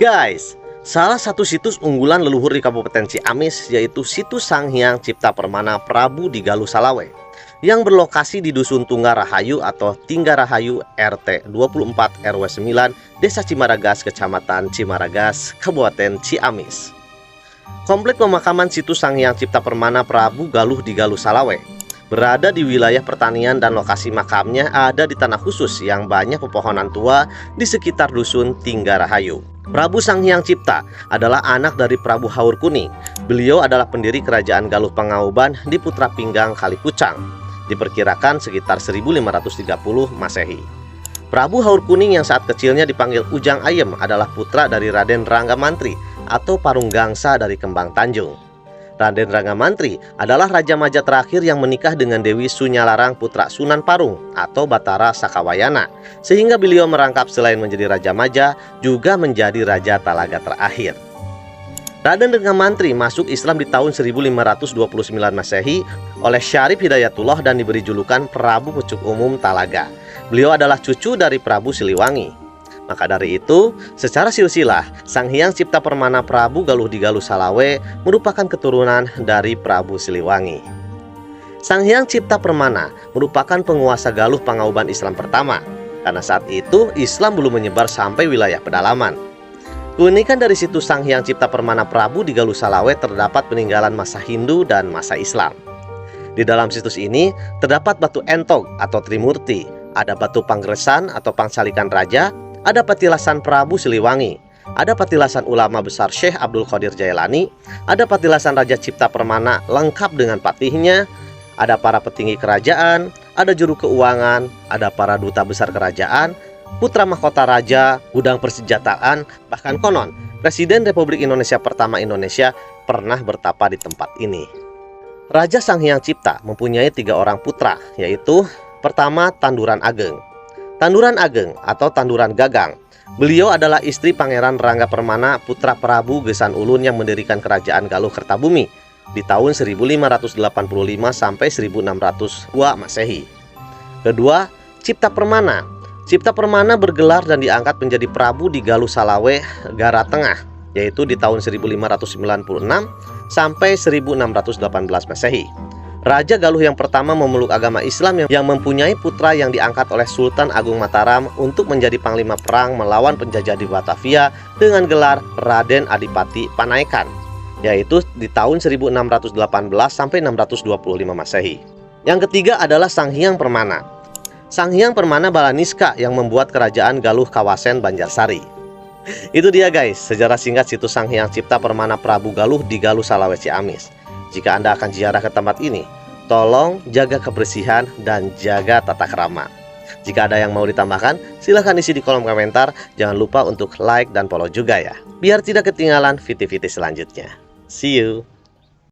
Guys, salah satu situs unggulan leluhur di Kabupaten Ciamis yaitu situs Sanghyang Cipta Permana Prabu di Galuh Salawe yang berlokasi di Dusun Tunggarahayu atau Tinggarahayu RT 24 RW 9 Desa Cimaragas, Kecamatan Cimaragas, Kabupaten Ciamis. Komplek pemakaman situs Sanghyang Cipta Permana Prabu Galuh di Galuh Salawe berada di wilayah pertanian dan lokasi makamnya ada di tanah khusus yang banyak pepohonan tua di sekitar Dusun Tinggarahayu. Prabu Sanghyang Cipta adalah anak dari Prabu Haur Kuning. Beliau adalah pendiri kerajaan Galuh Pangauban di Putra Pinggang Kalipucang, diperkirakan sekitar 1530 Masehi. Prabu Haur Kuning yang saat kecilnya dipanggil Ujang Ayem adalah putra dari Raden Rangga Mantri atau Parung Gangsa dari Kembang Tanjung. Raden Rangga Mantri adalah Raja Maja terakhir yang menikah dengan Dewi Sunyalarang putra Sunan Parung atau Batara Sakawayana, sehingga beliau merangkap selain menjadi Raja Maja juga menjadi Raja Talaga terakhir. Raden Rangga Mantri masuk Islam di tahun 1529 Masehi oleh Syarif Hidayatullah dan diberi julukan Prabu Pucuk Umum Talaga. Beliau adalah cucu dari Prabu Siliwangi. Maka dari itu, secara silsilah, Sanghyang Cipta Permana Prabu Galuh di Galuh Salawe merupakan keturunan dari Prabu Siliwangi. Sanghyang Cipta Permana merupakan penguasa Galuh Pangauban Islam pertama, karena saat itu Islam belum menyebar sampai wilayah pedalaman. Keunikan dari situs Sanghyang Cipta Permana Prabu di Galuh Salawe terdapat peninggalan masa Hindu dan masa Islam. Di dalam situs ini terdapat batu entog atau Trimurti, ada batu pangresan atau pangsalikan raja, ada petilasan Prabu Siliwangi, ada petilasan ulama besar Syekh Abdul Qadir Jailani, ada petilasan Raja Cipta Permana lengkap dengan patihnya, ada para petinggi kerajaan, ada juru keuangan, ada para duta besar kerajaan, putra mahkota raja, gudang persenjataan, bahkan konon Presiden Republik Indonesia pertama Indonesia pernah bertapa di tempat ini. Raja Sanghyang Cipta mempunyai 3 orang putra, yaitu pertama Tanduran Ageng. Tanduran Ageng atau Tanduran Gagang. Beliau adalah istri Pangeran Rangga Permana putra Prabu Gesan Ulun yang mendirikan kerajaan Galuh Kertabumi di tahun 1585 sampai 1602 Masehi. Kedua, Cipta Permana. Cipta Permana bergelar dan diangkat menjadi Prabu di Galuh Salawe Gara Tengah, yaitu di tahun 1596 sampai 1618 Masehi. Raja Galuh yang pertama memeluk agama Islam yang mempunyai putra yang diangkat oleh Sultan Agung Mataram untuk menjadi panglima perang melawan penjajah di Batavia dengan gelar Raden Adipati Panaikan, yaitu di tahun 1618 sampai 625 Masehi. Yang ketiga adalah Sanghyang Permana. Sanghyang Permana Balaniska yang membuat kerajaan Galuh Kawasen Banjarsari. Itu dia guys, sejarah singkat situs Sanghyang Cipta Permana Prabu Galuh di Galuh Salawe Ciamis. Jika Anda akan ziarah ke tempat ini, tolong jaga kebersihan dan jaga tata krama. Jika ada yang mau ditambahkan, silahkan isi di kolom komentar. Jangan lupa untuk like dan follow juga ya, biar tidak ketinggalan video-video selanjutnya. See you!